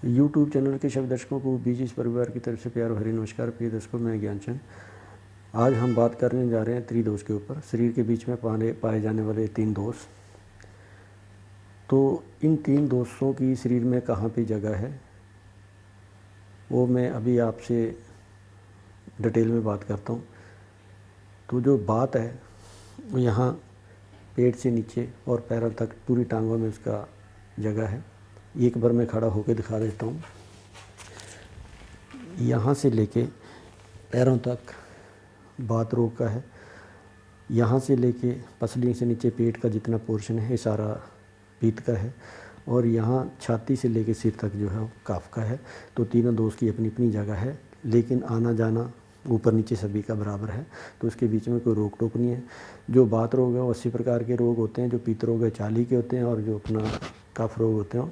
YouTube channel के सभी दर्शकों को बीजीएस परिवार की तरफ से प्यार भरी नमस्कार। प्रिय दर्शकों, मैं ज्ञानचंद। आज हम बात करने जा रहे हैं त्रिदोष के ऊपर, शरीर के बीच में पाए जाने वाले 3 दोष। तो इन 3 दोषों की शरीर में कहाँ पे जगह है वो मैं अभी आपसे डिटेल में बात करता हूँ। तो जो बात है वो यहाँ पेट से नीचे और पैरों तक पूरी टांगों में उसका जगह है। एक बार मैं खड़ा होकर दिखा देता हूँ। यहाँ से लेके पैरों तक बात रोग का है। यहाँ से लेके पसली से नीचे पेट का जितना पोर्शन है ये सारा पित्त का है, और यहाँ छाती से लेके सिर तक जो है वो कफ का है। तो तीनों दोष की अपनी अपनी जगह है, लेकिन आना जाना ऊपर नीचे सभी का बराबर है। तो उसके बीच में कोई रोक टोक नहीं है। जो बात रोग है वो 80 प्रकार के रोग होते हैं, जो पित्त रोग है 40 के होते हैं, और जो अपना कफ रोग होते हैं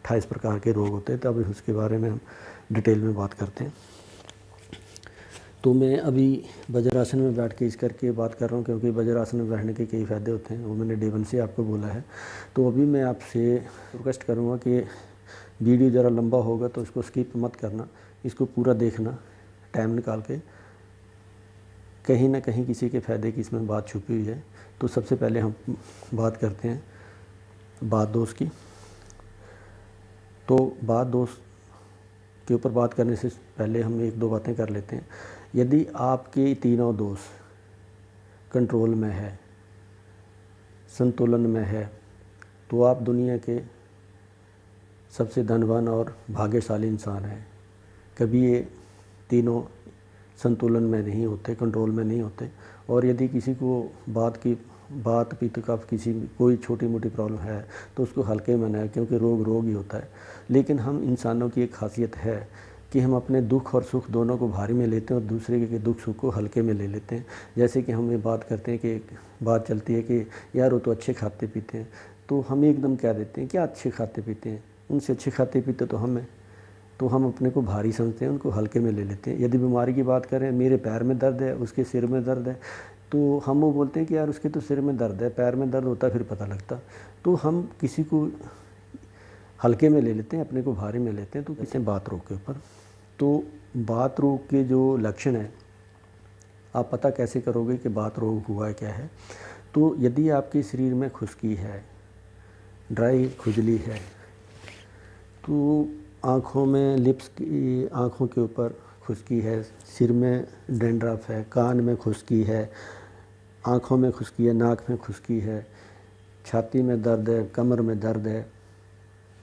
28 प्रकार के रोग होते हैं। तो अभी उसके बारे में हम डिटेल में बात करते हैं। तो मैं अभी वज्रासन में बैठ के इस करके बात कर रहा हूँ, क्योंकि वज्रासन में बैठने के कई फ़ायदे होते हैं, वो मैंने डे 1 से आपको बोला है। तो अभी मैं आपसे रिक्वेस्ट करूँगा कि वीडियो ज़रा लंबा होगा तो इसको स्किप मत करना, इसको पूरा देखना टाइम निकाल के। कहीं ना कहीं किसी के फ़ायदे की इसमें बात छुपी हुई है। तो सबसे पहले हम बात करते हैं बात दोष की। तो बात दोष के ऊपर बात करने से पहले हम 1-2 बातें कर लेते हैं। यदि आपके तीनों दोष कंट्रोल में है, संतुलन में है, तो आप दुनिया के सबसे धनवान और भाग्यशाली इंसान हैं। कभी ये तीनों संतुलन में नहीं होते, कंट्रोल में नहीं होते। और यदि किसी को बात पित्त कफ कोई छोटी मोटी प्रॉब्लम है तो उसको हल्के में ना, क्योंकि रोग ही होता है। लेकिन हम इंसानों की एक खासियत है कि हम अपने दुख और सुख दोनों को भारी में लेते हैं और दूसरे के दुख सुख को हल्के में ले लेते हैं। जैसे कि हम ये बात करते हैं कि बात चलती है कि यार वो तो अच्छे खाते पीते हैं, तो हम एकदम कह देते हैं क्या अच्छे खाते पीते हैं, उनसे अच्छे खाते पीते तो हम हैं। तो हम अपने को भारी समझते हैं, उनको हल्के में ले लेते हैं। यदि बीमारी की बात करें, मेरे पैर में दर्द है, उसके सिर में दर्द है, तो हम वो बोलते हैं कि यार उसके तो सिर में दर्द है, पैर में दर्द होता फिर पता लगता। तो हम किसी को हल्के में ले लेते हैं, अपने को भारी में लेते हैं। तो किसी बात रोग के ऊपर, तो बात रोग के जो लक्षण है आप पता कैसे करोगे कि बात रोग हुआ है क्या है। तो यदि आपके शरीर में खुश्की है, ड्राई खुजली है, तो आँखों में आँखों के ऊपर खुश्की है, सिर में डैंड्रफ है, कान में खुश्की है, आँखों में खुश्की है, नाक में खुश्की है, छाती में दर्द है, कमर में दर्द है,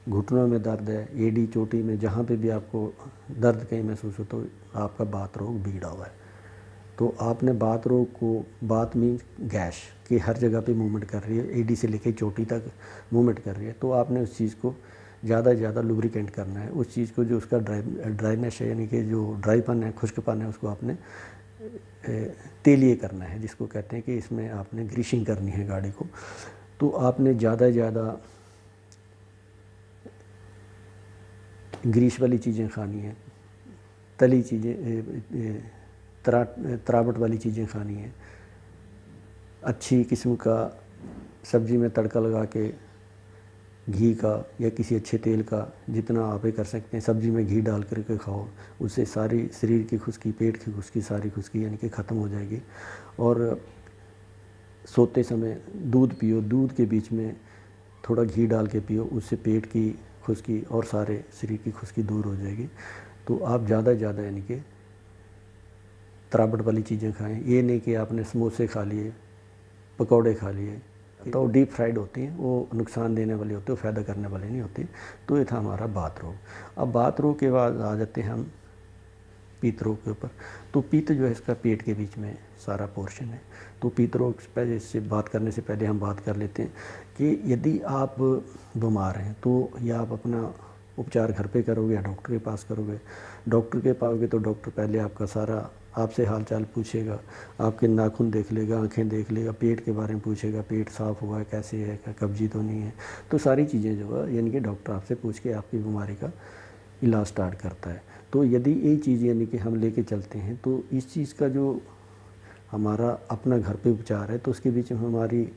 घुटनों में दर्द है, एड़ी चोटी में जहाँ पे भी आपको दर्द कहीं महसूस हो तो आपका बात रोग बिगड़ा हुआ है। तो आपने बात रोग को, बात मीन्स गैस की हर जगह पे मूवमेंट कर रही है, एडी से लेकर चोटी तक मूवमेंट कर रही है। तो आपने उस चीज़ को ज़्यादा से ज़्यादा लुब्रिकेंट करना है। उस चीज़ को जो उसका ड्राइनेस है, यानी कि जो ड्राईपन है, खुश्कपन है, उसको आपने तेलीय करना है, जिसको कहते हैं कि इसमें आपने ग्रीसिंग करनी है गाड़ी को। तो आपने ज़्यादा से ज़्यादा ग्रीस वाली चीज़ें खानी है, तली चीज़ें, तरावट वाली चीज़ें खानी है, अच्छी किस्म का सब्ज़ी में तड़का लगा के घी का या किसी अच्छे तेल का जितना आप ये कर सकते हैं सब्ज़ी में घी डाल करके खाओ। उससे सारी शरीर की खुश्की, पेट की खुश्की, सारी खुश्की यानी कि ख़त्म हो जाएगी। और सोते समय दूध पियो, दूध के बीच में थोड़ा घी डाल के पियो, उससे पेट की खुश्की और सारे शरीर की खुश्की दूर हो जाएगी। तो आप ज़्यादा से ज़्यादा यानी कि तरावट वाली चीज़ें खाएं। ये नहीं कि आपने समोसे खा लिए, पकौड़े खा लिए, तो डीप फ्राइड होती हैं, वो नुकसान देने वाली होती है, वो फ़ायदा करने वाली नहीं होती। तो ये था हमारा बात रोग। अब बात रोग के बाद आ जाते हैं हम पित्त रोग के ऊपर। तो पित्त जो है इसका पेट के बीच में सारा पोर्शन है। तो पित्त रोग पहले इससे बात करने से पहले हम बात कर लेते हैं कि यदि आप बीमार हैं तो या आप अपना उपचार घर पे करोगे या डॉक्टर के पास करोगे। डॉक्टर के पाओगे तो डॉक्टर पहले आपका सारा आपसे हाल चाल पूछेगा, आपके नाखून देख लेगा, आंखें देख लेगा, पेट के बारे में पूछेगा, पेट साफ़ हुआ है, कैसे है, क्या कब्जी तो नहीं है। तो सारी चीज़ें जो है यानी कि डॉक्टर आपसे पूछ के आपकी बीमारी का इलाज स्टार्ट करता है। तो यदि ये चीज़ यानी कि हम लेके चलते हैं तो इस चीज़ का जो हमारा अपना घर पे उपचार है, तो उसके बीच में हमारी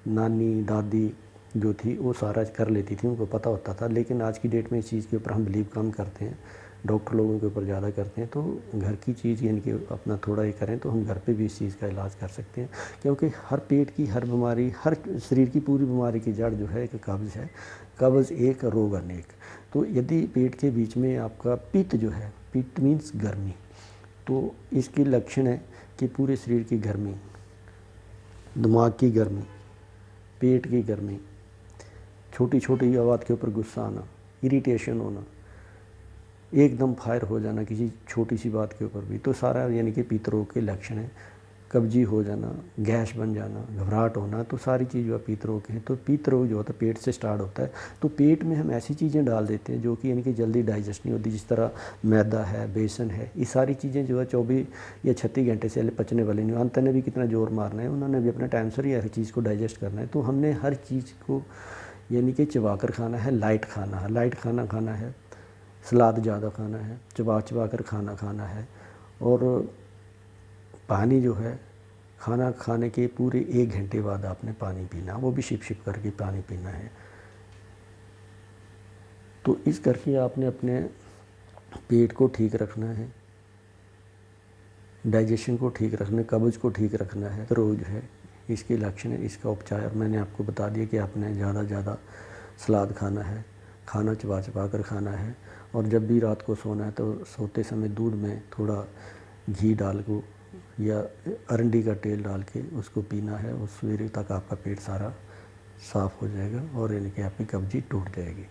नानी, दादी जो थी वो सारा कर लेती थी, उनको पता होता था। लेकिन आज की डेट में इस चीज़ के ऊपर हम बिलीव कम करते हैं, डॉक्टर लोगों के ऊपर ज़्यादा करते हैं। तो घर की चीज़ यानी कि अपना थोड़ा ये करें तो हम घर पे भी इस चीज़ का इलाज कर सकते हैं। क्योंकि हर पेट की हर बीमारी, हर शरीर की पूरी बीमारी की जड़ जो है एक कब्ज़ है। कब्ज़ एक, रोग अनेक। तो यदि पेट के बीच में आपका पित्त जो है, पित्त मीन्स गर्मी, तो इसकी लक्षण है कि पूरे शरीर की गर्मी, दिमाग की गर्मी, पेट की गर्मी, छोटी छोटी बात के ऊपर गुस्सा आना, इरिटेशन होना, एकदम फायर हो जाना किसी छोटी सी बात के ऊपर भी, तो सारा यानी कि पित्त रोग के लक्षण है। कब्जी हो जाना, गैस बन जाना, घबराहट होना, तो सारी चीज़ जो पित्त रोग है। तो पित्त रोग जो होता है पेट से स्टार्ट होता है। तो पेट में हम ऐसी चीज़ें डाल देते हैं जो कि यानी कि जल्दी डाइजेस्ट नहीं होती, जिस तरह मैदा है, बेसन है, ये सारी चीज़ें जो है 24 या 36 घंटे से पचने वाली नहीं। अंत ने भी कितना जोर मारना है, उन्होंने भी अपने टाइम से ही हर चीज़ को डाइजेस्ट करना है। तो हमने हर चीज़ को यानी कि चबा कर खाना है, लाइट खाना है, लाइट खाना खाना है, सलाद ज़्यादा खाना है, चबा चबा कर खाना खाना है। और पानी जो है खाना खाने के पूरे 1 घंटे बाद आपने पानी पीना, वो भी शिप शिप करके पानी पीना है। तो इस करके आपने अपने पेट को ठीक रखना है, डाइजेशन को ठीक रखना है, कब्ज को ठीक रखना है। तो रोज है इसके लक्षण है, इसका उपचार मैंने आपको बता दिया कि आपने ज़्यादा सलाद खाना है, खाना चबा चबा कर खाना है। और जब भी रात को सोना है तो सोते समय दूध में थोड़ा घी डाल को या अरंडी का तेल डाल के उसको पीना है, और सवेरे तक आपका पेट सारा साफ़ हो जाएगा और यानी कि आपकी कब्जी टूट जाएगी।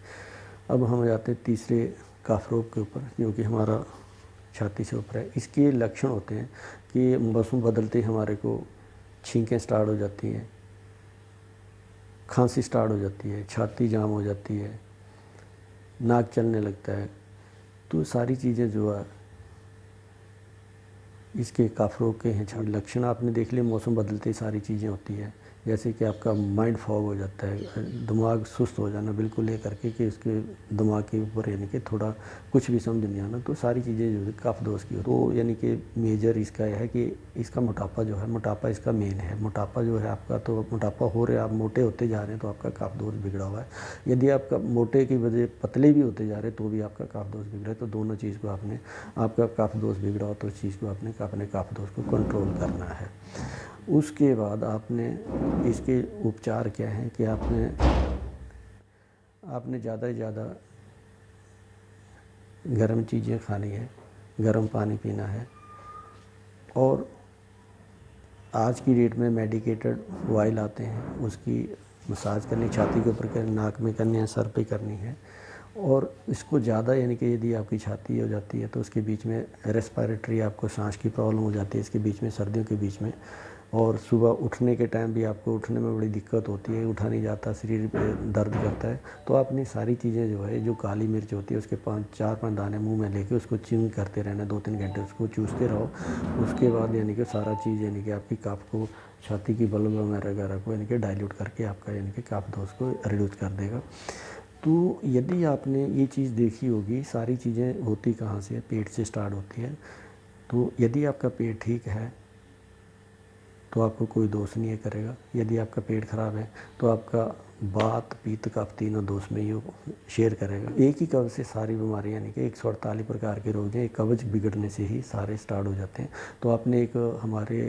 अब हम जाते हैं तीसरे कफ रोग के ऊपर, जो कि हमारा छाती से ऊपर है। इसके लक्षण होते हैं कि मौसम बदलते हमारे को छींकें स्टार्ट हो जाती हैं, खांसी स्टार्ट हो जाती है, छाती जाम हो जाती है, नाक चलने लगता है। तो सारी चीज़ें जो है इसके कफ रोग के हैं। लक्षण आपने देख लिए, मौसम बदलते सारी चीज़ें होती हैं। जैसे कि आपका माइंड फॉग हो जाता है, दिमाग सुस्त हो जाना बिल्कुल ये करके कि उसके दिमाग के ऊपर यानी कि थोड़ा कुछ भी समझ नहीं आना। तो सारी चीज़ें जो है कफ दोष की हो। तो यानी कि मेजर इसका यह है कि इसका मोटापा जो है, मोटापा इसका मेन है। मोटापा जो है आपका, तो मोटापा हो रहे, आप मोटे होते जा रहे हैं तो आपका कफ दोष बिगड़ा हुआ है। यदि आपका मोटे की वजह पतले भी होते जा रहे हैं तो भी आपका कफ दोष बिगड़ा है। तो दोनों चीज़ को आपने, आपका कफ दोष बिगड़ा हो तो उस चीज़ को आपने अपने कफ दोष को कंट्रोल करना है। उसके बाद आपने इसके उपचार क्या हैं कि आपने ज़्यादा से ज़्यादा गर्म चीज़ें खानी है, गर्म पानी पीना है। और आज की डेट में मेडिकेटेड ऑयल आते हैं, उसकी मसाज करनी, छाती के ऊपर करनी, नाक में करनी है, सर पे करनी है। और इसको ज़्यादा यानी कि यदि आपकी छाती हो जाती है तो उसके बीच में रेस्पिरेटरी, आपको सांस की प्रॉब्लम हो जाती है इसके बीच में, सर्दियों के बीच में। और सुबह उठने के टाइम भी आपको उठने में बड़ी दिक्कत होती है, उठा नहीं जाता, शरीर पे दर्द करता है। तो आपने सारी चीज़ें जो है, जो काली मिर्च होती है उसके 4-5 दाने मुंह में लेके उसको च्यूइंग करते रहना, 2-3 घंटे उसको चूसते रहो। उसके बाद यानी कि सारा चीज़ यानी कि आपकी कफ को, छाती की बल्ब वगैरह को यानी कि डाइल्यूट करके आपका यानी कि कफ दोष को रिड्यूस कर देगा। तो यदि आपने ये चीज़ देखी होगी, सारी चीज़ें होती कहाँ से है, पेट से स्टार्ट होती है। तो यदि आपका पेट ठीक है तो आपको कोई दोष नहीं करेगा। यदि आपका पेट खराब है तो आपका वात, पित्त, कफ तीनों दोष में ही शेयर करेगा। एक ही कब्ज से सारी बीमारियाँ यानी कि 148 प्रकार के रोग हैं, एक कब्ज बिगड़ने से ही सारे स्टार्ट हो जाते हैं। तो आपने एक हमारे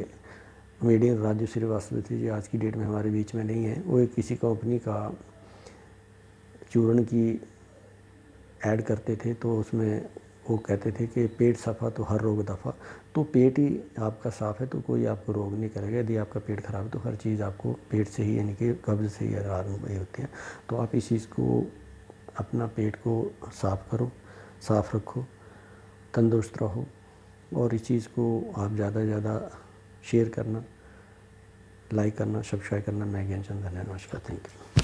कॉमेडियन राजू श्रीवास्तव जी आज की डेट में हमारे बीच में नहीं है, वो एक किसी कंपनी का चूर्ण की ऐड करते थे, तो उसमें वो कहते थे कि पेट सफ़ा तो हर रोग दफ़ा। तो पेट ही आपका साफ़ है तो कोई आपको रोग नहीं करेगा। यदि आपका पेट खराब है तो हर चीज़ आपको पेट से ही यानी कि कब्ज़ से ही आरंभ होती है। तो आप इस चीज़ को, अपना पेट को साफ़ करो, साफ़ रखो, तंदुरुस्त रहो। और इस चीज़ को आप ज़्यादा से ज़्यादा शेयर करना, लाइक करना, सब्सक्राइब करना। मैं ज्ञानचंद, धन्यवाद, नमस्कार, थैंक यू।